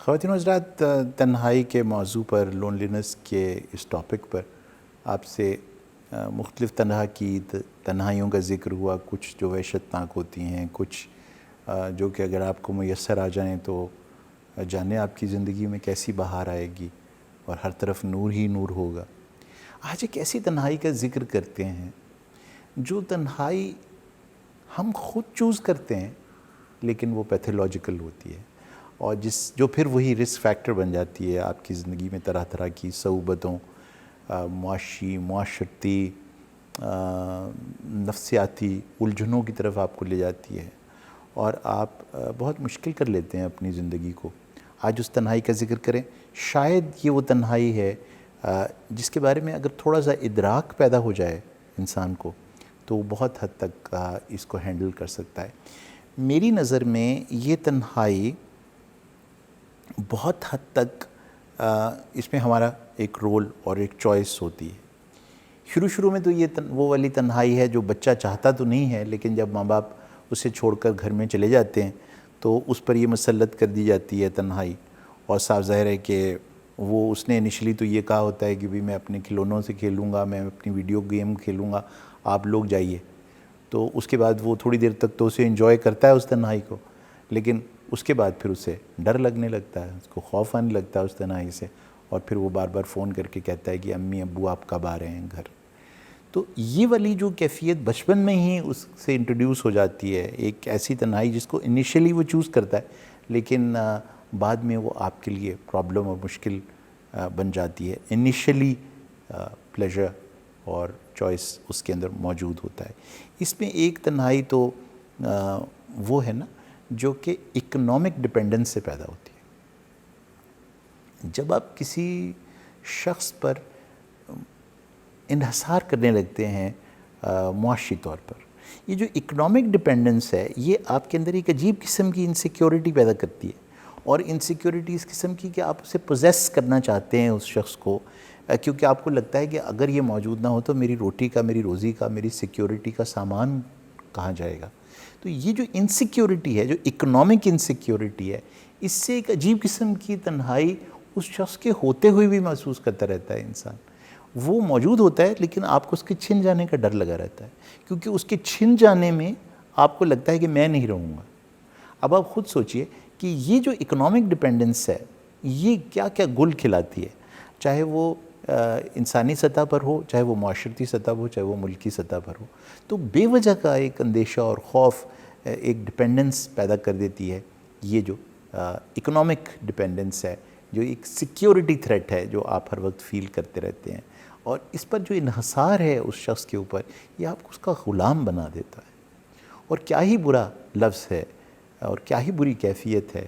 خواتین و حضرات، تنہائی کے موضوع پر، لونلینس کے اس ٹاپک پر آپ سے مختلف طرح کی تنہائیوں کا ذکر ہوا. کچھ جو وحشتناک ہوتی ہیں، کچھ جو کہ اگر آپ کو میسر آ جائیں تو جانے آپ کی زندگی میں کیسی بہار آئے گی اور ہر طرف نور ہی نور ہوگا. آج ایک ایسی تنہائی کا ذکر کرتے ہیں جو تنہائی ہم خود چوز کرتے ہیں لیکن وہ پیتھولوجیکل ہوتی ہے، اور جو پھر وہی رسک فیکٹر بن جاتی ہے آپ کی زندگی میں. طرح طرح کی صعوبتوں، معاشرتی، نفسیاتی الجھنوں کی طرف آپ کو لے جاتی ہے، اور آپ بہت مشکل کر لیتے ہیں اپنی زندگی کو. آج اس تنہائی کا ذکر کریں. شاید یہ وہ تنہائی ہے جس کے بارے میں اگر تھوڑا سا ادراک پیدا ہو جائے انسان کو تو وہ بہت حد تک اس کو ہینڈل کر سکتا ہے. میری نظر میں یہ تنہائی بہت حد تک اس میں ہمارا ایک رول اور ایک چوائس ہوتی ہے. شروع میں تو یہ وہ والی تنہائی ہے جو بچہ چاہتا تو نہیں ہے، لیکن جب ماں باپ اسے چھوڑ کر گھر میں چلے جاتے ہیں تو اس پر یہ مسلط کر دی جاتی ہے تنہائی. اور صاف ظاہر ہے کہ وہ اس نے انیشلی تو یہ کہا ہوتا ہے کہ میں اپنے کھلونوں سے کھیلوں گا، میں اپنی ویڈیو گیم کھیلوں گا، آپ لوگ جائیے. تو اس کے بعد وہ تھوڑی دیر تک تو اسے انجوائے کرتا ہے اس تنہائی کو، لیکن اس کے بعد پھر اسے ڈر لگنے لگتا ہے، اس کو خوف آنے لگتا ہے اس تنہائی سے، اور پھر وہ بار بار فون کر کے کہتا ہے کہ امی ابو آپ کب آ رہے ہیں گھر. تو یہ والی جو کیفیت بچپن میں ہی اس سے انٹروڈیوس ہو جاتی ہے، ایک ایسی تنہائی جس کو انیشلی وہ چوز کرتا ہے لیکن بعد میں وہ آپ کے لیے پرابلم اور مشکل بن جاتی ہے. انیشلی پلیجر اور چوائس اس کے اندر موجود ہوتا ہے. اس میں ایک تنہائی تو وہ ہے نا جو کہ اکنامک ڈیپینڈنس سے پیدا ہوتی ہے. جب آپ کسی شخص پر انحصار کرنے لگتے ہیں معاشی طور پر، یہ جو اکنامک ڈیپینڈنس ہے یہ آپ کے اندر ایک عجیب قسم کی انسیکیورٹی پیدا کرتی ہے. اور انسیکیورٹی اس قسم کی کہ آپ اسے پوزیس کرنا چاہتے ہیں اس شخص کو، کیونکہ آپ کو لگتا ہے کہ اگر یہ موجود نہ ہو تو میری روٹی کا، میری روزی کا، میری سیکیورٹی کا سامان کہاں جائے گا. تو یہ جو انسیکیورٹی ہے، جو اکنامک انسیکیورٹی ہے، اس سے ایک عجیب قسم کی تنہائی اس شخص کے ہوتے ہوئے بھی محسوس کرتا رہتا ہے انسان. وہ موجود ہوتا ہے لیکن آپ کو اس کے چھن جانے کا ڈر لگا رہتا ہے، کیونکہ اس کے چھن جانے میں آپ کو لگتا ہے کہ میں نہیں رہوں گا. اب آپ خود سوچئے کہ یہ جو اکنامک ڈیپینڈنس ہے یہ کیا کیا گل کھلاتی ہے، چاہے وہ انسانی سطح پر ہو، چاہے وہ معاشرتی سطح پر ہو، چاہے وہ ملکی سطح پر ہو. تو بے وجہ کا ایک اندیشہ اور خوف ایک ڈیپینڈنس پیدا کر دیتی ہے. یہ جو اکنامک ڈیپینڈنس ہے، جو ایک سیکیورٹی تھریٹ ہے جو آپ ہر وقت فیل کرتے رہتے ہیں، اور اس پر جو انحصار ہے اس شخص کے اوپر، یہ آپ کو اس کا غلام بنا دیتا ہے. اور کیا ہی برا لفظ ہے اور کیا ہی بری کیفیت ہے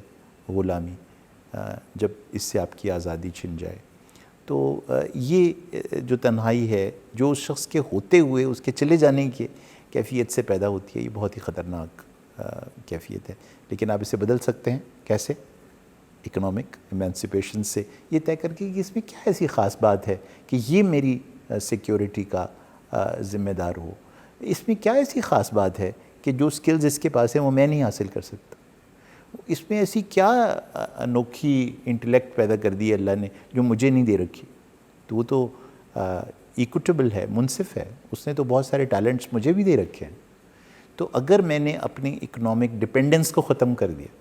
غلامی، جب اس سے آپ کی آزادی چھن جائے. تو یہ جو تنہائی ہے جو اس شخص کے ہوتے ہوئے اس کے چلے جانے کی کیفیت سے پیدا ہوتی ہے، یہ بہت ہی خطرناک کیفیت ہے. لیکن آپ اسے بدل سکتے ہیں. کیسے؟ اکنامک ایمانسپیشن سے، یہ طے کر کے کہ اس میں کیا ایسی خاص بات ہے کہ یہ میری سیکیورٹی کا ذمہ دار ہو. اس میں کیا ایسی خاص بات ہے کہ جو سکلز اس کے پاس ہیں وہ میں نہیں حاصل کر سکتا. اس میں ایسی کیا انوکھی انٹلیکٹ پیدا کر دی اللہ نے جو مجھے نہیں دے رکھی. تو وہ تو ایکوٹیبل ہے، منصف ہے، اس نے تو بہت سارے ٹیلنٹس مجھے بھی دے رکھے ہیں. تو اگر میں نے اپنی اکنامک ڈیپینڈنس کو ختم کر دیا،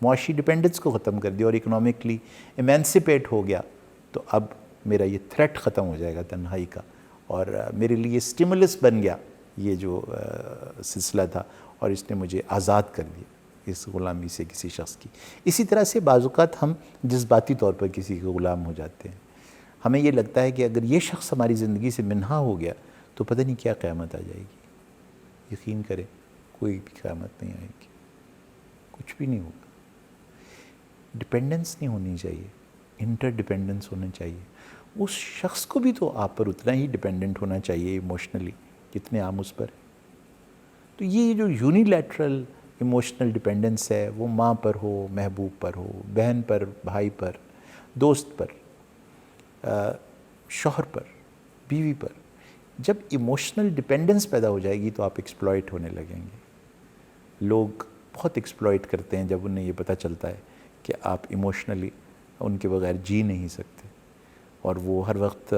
معاشی ڈیپینڈنس کو ختم کر دیا اور اکنامکلی ایمانسپیٹ ہو گیا، تو اب میرا یہ تھریٹ ختم ہو جائے گا تنہائی کا، اور میرے لیے سٹیمولس بن گیا یہ جو سلسلہ تھا، اور اس نے مجھے آزاد کر دیا اس غلامی سے کسی شخص کی. اسی طرح سے بعض اوقات ہم جذباتی طور پر کسی کے غلام ہو جاتے ہیں. ہمیں یہ لگتا ہے کہ اگر یہ شخص ہماری زندگی سے منہا ہو گیا تو پتہ نہیں کیا قیامت آ جائے گی. یقین کریں کوئی بھی قیامت نہیں آئے گی، کچھ بھی نہیں ہوگا. ڈیپینڈنس نہیں ہونی چاہیے، انٹر ڈیپینڈنس ہونا چاہیے. اس شخص کو بھی تو آپ پر اتنا ہی ڈیپینڈنٹ ہونا چاہیے ایموشنلی جتنے آپ اس پر. تو یہ جو یونیلیٹرل ایموشنل ڈیپینڈنس ہے، وہ ماں پر ہو، محبوب پر ہو، بہن پر، بھائی پر، دوست پر، شوہر پر، بیوی پر، جب ایموشنل ڈیپینڈنس پیدا ہو جائے گی تو آپ ایکسپلائٹ ہونے لگیں گے. لوگ بہت ایکسپلائٹ کرتے ہیں جب انہیں یہ پتہ چلتا ہے کہ آپ ایموشنلی ان کے بغیر جی نہیں سکتے، اور وہ ہر وقت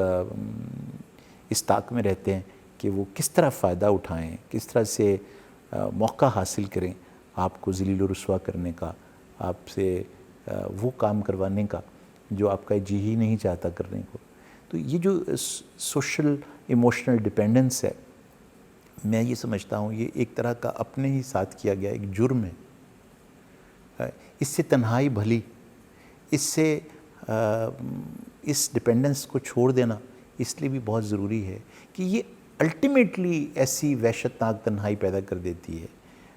اس طاق میں رہتے ہیں کہ وہ کس طرح فائدہ اٹھائیں، کس طرح سے موقع حاصل کریں آپ کو ذلیل و رسوا کرنے کا، آپ سے وہ کام کروانے کا جو آپ کا جی ہی نہیں چاہتا کرنے کو۔ تو یہ جو سوشل ایموشنل ڈپینڈنس ہے، میں یہ سمجھتا ہوں یہ ایک طرح کا اپنے ہی ساتھ کیا گیا ایک جرم ہے۔ اس سے تنہائی بھلی، اس سے اس ڈپینڈنس کو چھوڑ دینا اس لیے بھی بہت ضروری ہے کہ یہ الٹیمیٹلی ایسی وحشتناک تنہائی پیدا کر دیتی ہے۔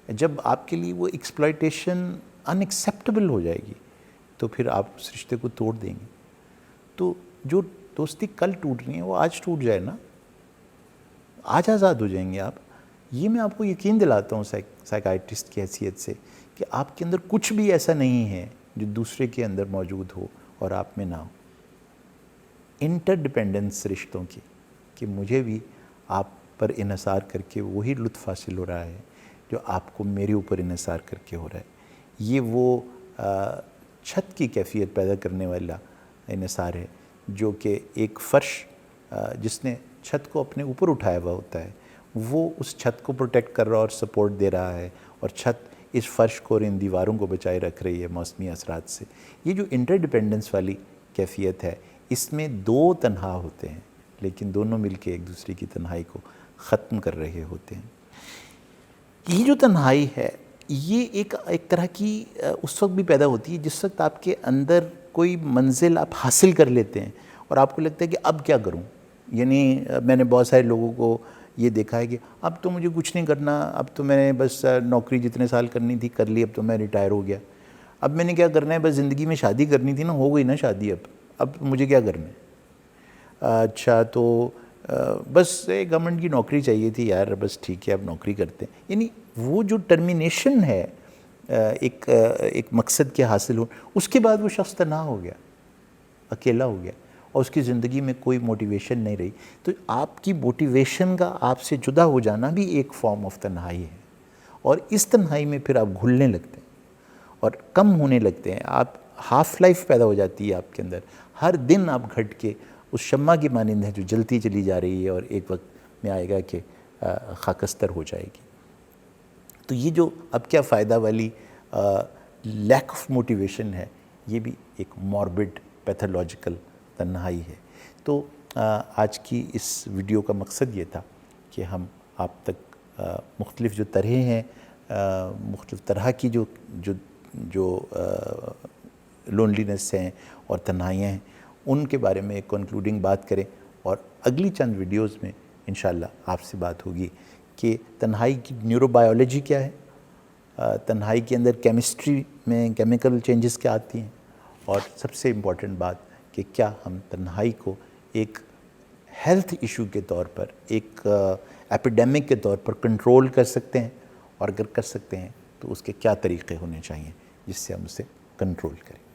جب آپ کے لیے وہ ایکسپلائٹیشن ان ایکسیپٹیبل ہو جائے گی تو پھر آپ اس رشتے کو توڑ دیں گے۔ تو جو دوستی کل ٹوٹ رہی ہیں وہ آج ٹوٹ جائے نا، آج آزاد ہو جائیں گے آپ۔ یہ میں آپ کو یقین دلاتا ہوں سائیکائٹرسٹ کی حیثیت سے کہ آپ کے اندر کچھ بھی ایسا نہیں ہے جو دوسرے کے اندر موجود ہو اور آپ میں نہ ہو۔ انٹر ڈپینڈنس رشتوں کی کہ مجھے بھی آپ پر انحصار کر کے وہی لطف حاصل ہو رہا ہے جو آپ کو میرے اوپر انحصار کر کے ہو رہا ہے۔ یہ وہ چھت کی کیفیت پیدا کرنے والا انحصار ہے جو کہ ایک فرش جس نے چھت کو اپنے اوپر اٹھایا ہوا ہوتا ہے، وہ اس چھت کو پروٹیکٹ کر رہا اور سپورٹ دے رہا ہے، اور چھت اس فرش کو اور ان دیواروں کو بچائے رکھ رہی ہے موسمی اثرات سے۔ یہ جو انٹر ڈپینڈنس والی کیفیت ہے، اس میں دو تنہا ہوتے ہیں لیکن دونوں مل کے ایک دوسرے کی تنہائی کو ختم کر رہے ہوتے ہیں۔ یہ جو تنہائی ہے یہ ایک طرح کی اس وقت بھی پیدا ہوتی ہے جس وقت آپ کے اندر کوئی منزل آپ حاصل کر لیتے ہیں اور آپ کو لگتا ہے کہ اب کیا کروں۔ یعنی میں نے بہت سارے لوگوں کو یہ دیکھا ہے کہ اب تو مجھے کچھ نہیں کرنا، اب تو میں نے بس نوکری جتنے سال کرنی تھی کر لی، اب تو میں ریٹائر ہو گیا، اب میں نے کیا کرنا ہے، بس زندگی میں شادی کرنی تھی نا، ہو گئی نا شادی، اب مجھے کیا کرنا ہے۔ اچھا تو بس گورنمنٹ کی نوکری چاہیے تھی یار، بس ٹھیک ہے اب نوکری کرتے ہیں۔ یعنی وہ جو ٹرمینیشن ہے ایک مقصد کے حاصل ہو، اس کے بعد وہ شخص تنہا ہو گیا، اکیلا ہو گیا، اور اس کی زندگی میں کوئی موٹیویشن نہیں رہی۔ تو آپ کی موٹیویشن کا آپ سے جدا ہو جانا بھی ایک فارم آف تنہائی ہے، اور اس تنہائی میں پھر آپ گھلنے لگتے ہیں اور کم ہونے لگتے ہیں، آپ ہاف لائف پیدا ہو جاتی ہے آپ کے اندر۔ ہر دن آپ گھٹ کے اس شمع کی مانند ہے جو جلتی چلی جا رہی ہے اور ایک وقت میں آئے گا کہ خاکستر ہو جائے گی۔ تو یہ جو اب کیا فائدہ والی لیک آف موٹیویشن ہے، یہ بھی ایک موربڈ پیتھولوجیکل تنہائی ہے۔ تو آج کی اس ویڈیو کا مقصد یہ تھا کہ ہم آپ تک مختلف جو طرح ہیں، مختلف طرح کی جو لونلینس ہیں اور تنہائیاں ہیں، ان کے بارے میں ایک کنکلوڈنگ بات کریں، اور اگلی چند ویڈیوز میں انشاءاللہ آپ سے بات ہوگی کہ تنہائی کی نیورو بایولوجی کیا ہے، تنہائی کے اندر کیمسٹری میں کیمیکل چینجز کیا آتی ہیں، اور سب سے امپورٹنٹ بات کہ کیا ہم تنہائی کو ایک ہیلتھ ایشو کے طور پر، ایک ایپیڈیمک کے طور پر کنٹرول کر سکتے ہیں، اور اگر کر سکتے ہیں تو اس کے کیا طریقے ہونے چاہیے جس سے ہم اسے کنٹرول کریں۔